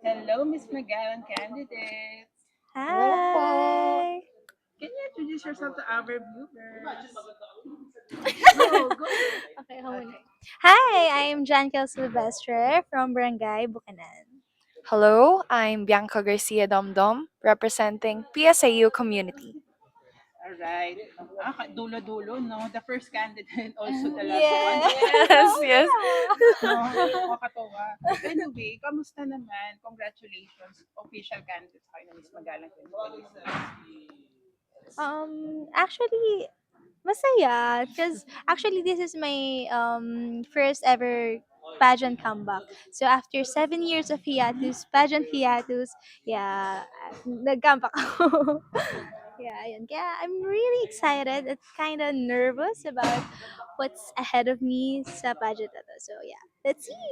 Hello, Miss Magalang candidates. Hello po. Hi. Can you introduce yourself to our viewers? Go. Okay, ako muna. Hi, I'm Jankel Silvestre from Barangay Bukanan. Hello, I'm Bianca Garcia Domdom, representing PSAU community. All right. Dulo-dulo, no? The first candidate, also the last one. Yes. Yes, yes. No, nakakatawa. Anyway, kamusta naman? Congratulations. Official candidates kayo ng Miss Magalang 2026. Actually, masaya. Because actually, this is my first ever pageant comeback. So after 7 years of hiatus, pageant hiatus, yeah, nag-comeback ako. Yeah, ayun. Kaya I'm really excited at kind of nervous about what's ahead of me sa pageant na to. So yeah, let's see.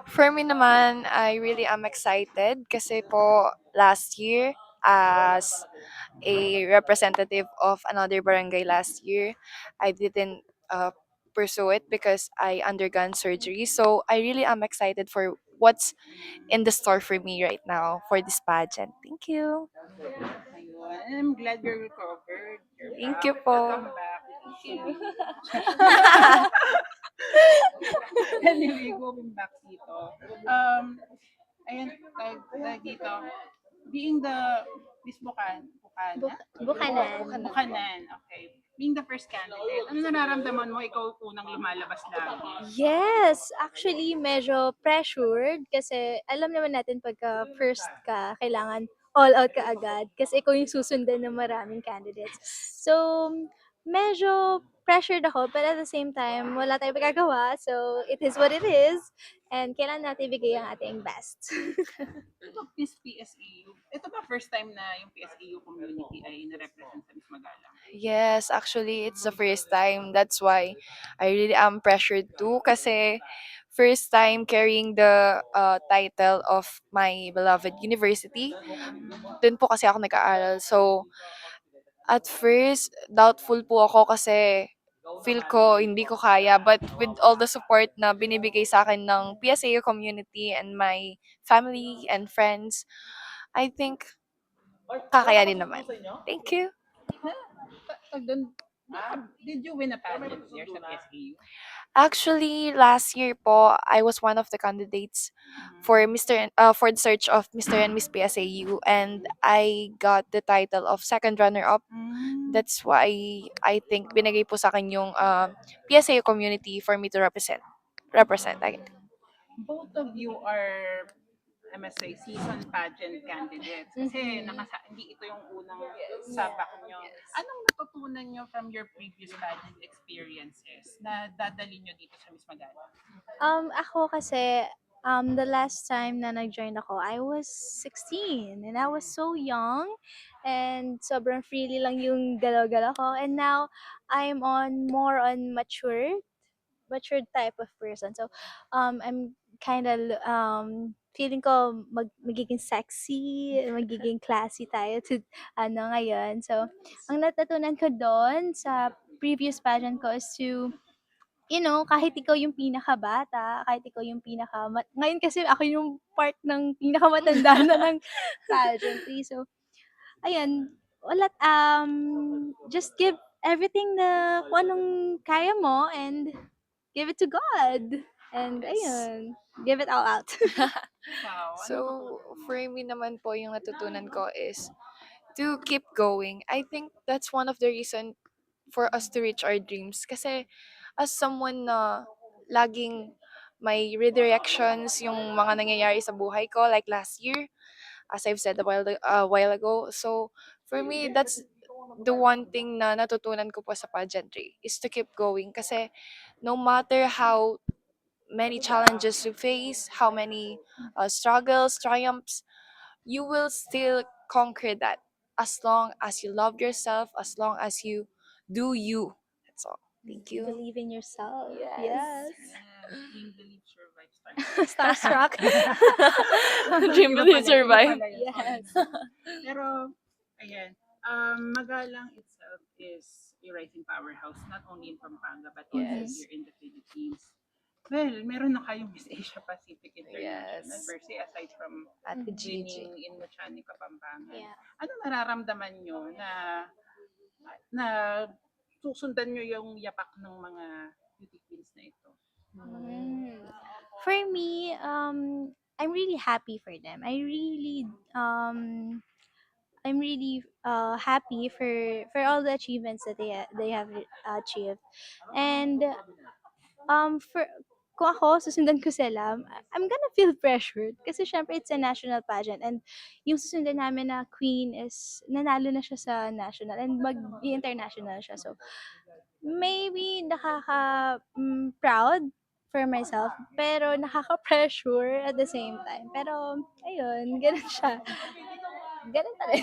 For me naman, I really am excited kasi po last year as a representative of another barangay last year, I didn't pursue it because I undergone surgery. So I really am excited for what's in the store for me right now for this pageant. Thank you. Ayun. And I'm glad you're recovered. You're Thank back. you po. Welcome back. Thank you. Anyway, going back dito. Ayan, tag dito. Being the Miss Bukana? Bukanan. Bukanan, okay. Being the first candidate, ano nararamdaman mo ikaw unang lumalabas lang? Yes, actually medyo pressured kasi alam naman natin pagka first ka, kailangan all out ka agad kasi ikaw yung susundan ng maraming candidates. So, medyo pressured ako but at the same time, wala tayong magagawa. So, it is what it is and kailangan natin ibigay ang ating best. Ito, Miss PSEU. Ito ba first time na yung PSEU community ay na-represent sa Miss Magalang? Yes, actually, it's the first time. That's why I really am pressured too. Kasi first time carrying the title of my beloved university. Doon po kasi ako nag-aaral. So, at first, doubtful po ako kasi feel ko hindi ko kaya. But with all the support na binibigay sa akin ng PSAU community and my family and friends, I think kakayanin naman. Thank you. Doon, did you win a pageant here sa PSEU? Actually, last year po, I was one of the candidates for for the search of Mr. and Miss PSAU, and I got the title of second runner up. Mm. That's why I think binigay po sa akin yung PSAU community for me to represent. Both of you are, I must say, seasoned pageant candidates. Kasi hindi ito yung unang sabak nyo. Anong natutunan nyo from your previous pageant experiences na dadali nyo dito sa Miss Magalang? Ako kasi, the last time na nag-join ako, I was 16 and I was so young and sobrang freely lang yung galaw-galaw ko. And now, I'm on more on matured type of person. So, I'm kind of feeling ko magiging sexy, magiging classy tayo to ngayon. So, ang natutunan ko doon sa previous pageant ko is to kahit ikaw yung pinakabata, kahit ikaw yung ngayon kasi ako yung part ng pinakamatanda na ng pageantry. So, ayun, just give everything na kung anong kaya mo and give it to God. And Yes. ayun, give it all out. Wow, So, anong natutunan mo? for me naman po, yung natutunan ko is to keep going. I think that's one of the reason for us to reach our dreams. Kasi as someone na laging may redirections yung mga nangyayari sa buhay ko, like last year, as I've said a while ago. So, for me, that's the one thing na natutunan ko po sa pageantry is to keep going. Kasi no matter how many challenges you face, how many struggles, triumphs, you will still conquer that as long as you love yourself, as long as you do you. That's all. Thank you. Believe in yourself. Yes. Yes. Dream Believe Survive Starstruck. Dream Iba will pala, iba survive. pala yun. Yes. Pero, ayan, Magalang itself is a rising powerhouse, not only in Pampanga, but also Mhm. Yes. here in the Philippines. Well, meron na kayong Miss Asia Pacific International Yes. per se aside from Ate Mhm. Gigi. winning in Luciani Kapampangan. Yeah. Ano nararamdaman nyo na susundan nyo yung yapak ng mga beauty queens na ito? Mm. For me, I'm really happy for them. I'm really happy for all the achievements that they have achieved. And for kung ako, susundan ko sila, I'm gonna feel pressured. Kasi syempre, it's a national pageant. And yung susundan namin na queen is, nanalo na siya sa national. And mag-international siya. So, maybe proud for myself. Pero nakaka-pressure at the same time. Pero, ayun, ganun siya. Ganun pa rin.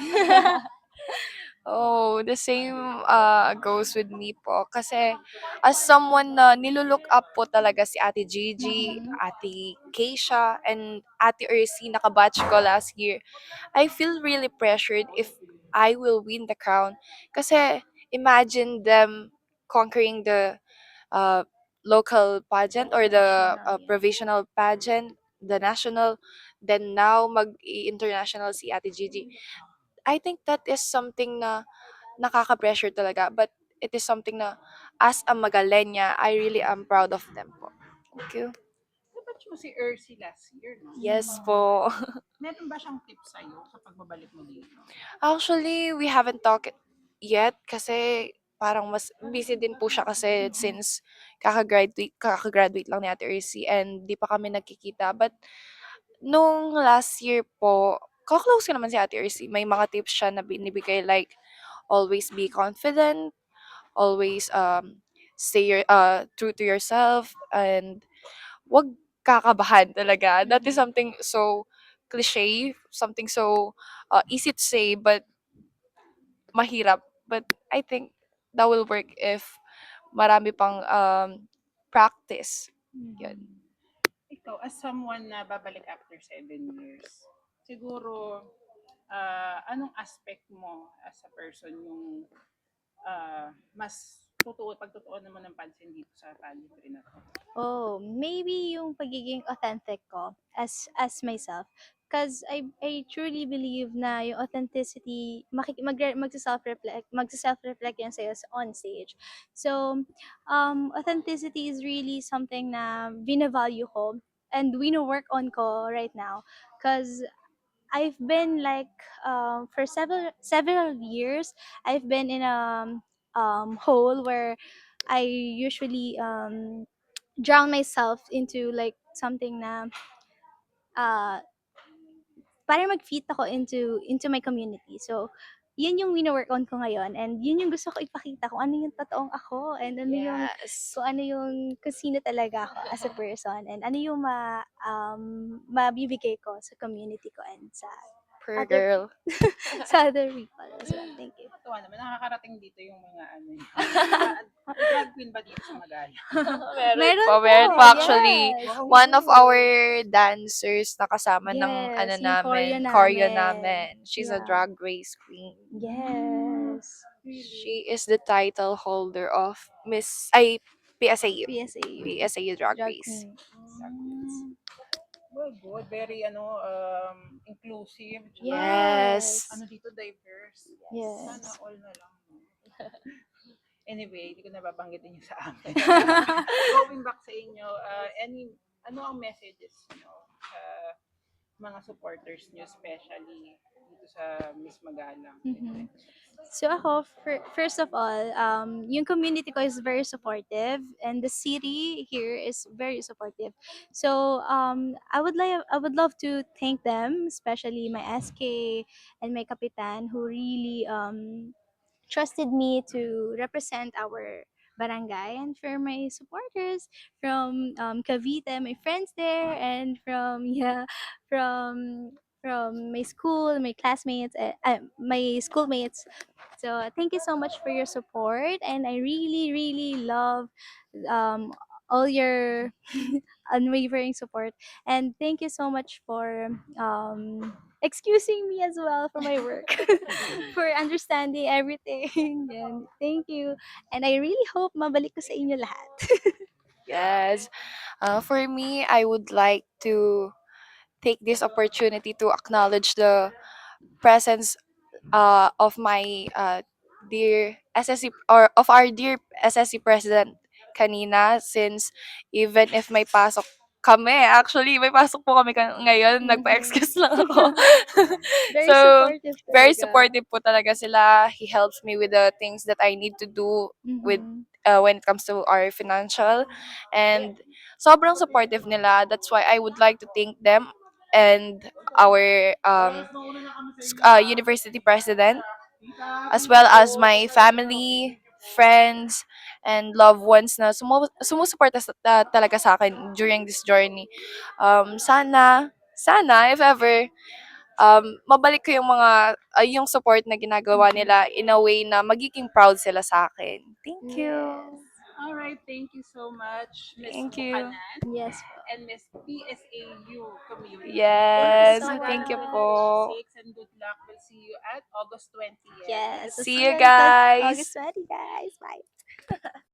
Oh, the same goes with me po. Kasi as someone na nilulook up po talaga si Ate Gigi, Mhm. Ate Keisha, and Ate Ersi, nakabatch ko last year, I feel really pressured if I will win the crown. Kasi imagine them conquering the uh, local pageant or the National, yeah. provisional pageant, the national, then now mag-international si Ate Gigi. I think that is something na nakaka-pressure talaga, but it is something na as a Magalenya, I really am proud of them po. Thank you. Nabatch mo si Ersi last year, no? Yes po. Meron ba siyang tips sa'yo sa pagbabalik mo dito? Actually, we haven't talked yet kasi parang mas busy din po siya kasi since kaka-graduate lang ni Ate Ersi and di pa kami nagkikita. But nung last year po, close ko naman si Ate Ersi. May mga tips siya na binibigay like always be confident, always stay true to yourself, and wag kakabahan talaga. That is something so cliche, something so easy to say but mahirap. But I think that will work if marami pang practice. Yun. Mhm. Ikaw, as someone na babalik after 7 years, siguro, anong aspect mo as a person yung mas pagtutuunan mo ng pansin dito sa pageantry na to? Oh, maybe yung pagiging authentic ko as myself. Because I truly believe na yung authenticity, magsa-self-reflect yan sa'yo on stage. So, authenticity is really something na binavalue ko and wino-work on ko right now. Because I've been like, for several years, I've been in a hole where I usually drown myself into like something na uh, para mag-fit ako into my community. So, yun yung wino-work on ko ngayon and yun yung gusto ko ipakita kung ano yung totoong ako and ano yung Yes. kung sino talaga ako as a person and ano yung mabibigay ko sa community ko and sa Per other girl. sa other people as well. Thank you. Natuwa naman, nakakarating dito yung mga ano yun. Drag queen ba dito sa Magala? Meron po actually. Yes. One of our dancers na kasama ng ano Yes, yung choreo choreo namin. namin. She's a Yeah. drag race queen. Yes. She is the title holder of Miss ay PSAU. PSAU. PSAU drag Drag race. queen. Well, good. Very inclusive. Tsaka, Yes. ano dito, diverse. Yes. Sana all na lang. No? Anyway, hindi ko nababanggitin yung sa amin. Going back sa inyo, ano ang messages nyo sa mga supporters nyo, especially dito sa Miss Magalang? Mhm. So ako, first of all, yung community ko is very supportive and the city here is very supportive. So I would love to thank them, especially my SK and my kapitan who really trusted me to represent our barangay and for my supporters from Cavite, my friends there, and from yeah, from my school, my classmates, my schoolmates. So thank you so much for your support, and I really, really love um, all your unwavering support. And thank you so much for excusing me as well for my work, for understanding everything. And thank you. And I really hope mabalik ko sa inyo lahat. Yes. For me, I would like to take this opportunity to acknowledge the presence of my dear SSC or of our dear SSC president kanina, since even if may pasok kami, actually may pasok po kami ngayon, Mhm. nagpa-excuse lang ako. Very So, supportive very talaga. supportive po talaga sila. He helps me with the things that I need to do with Mhm. when it comes to our financial, and sobrang supportive nila. That's why I would like to thank them and our university president, as well as my family, friends, and loved ones na sumusuporta talaga sa akin during this journey. Sana, if ever, mabalik ko yung mga, yung support na ginagawa Mhm. nila in a way na magiging proud sila sa akin. Thank you. Yes. All right, thank you so much, Miss Thank you. Buchanan Yes po. and Miss PSAU community. Thank you Yes, so thank you much. po. 2026 and good luck. We'll see you at August 20th. Yes. I'll See see you you on guys. August 20, guys. Bye.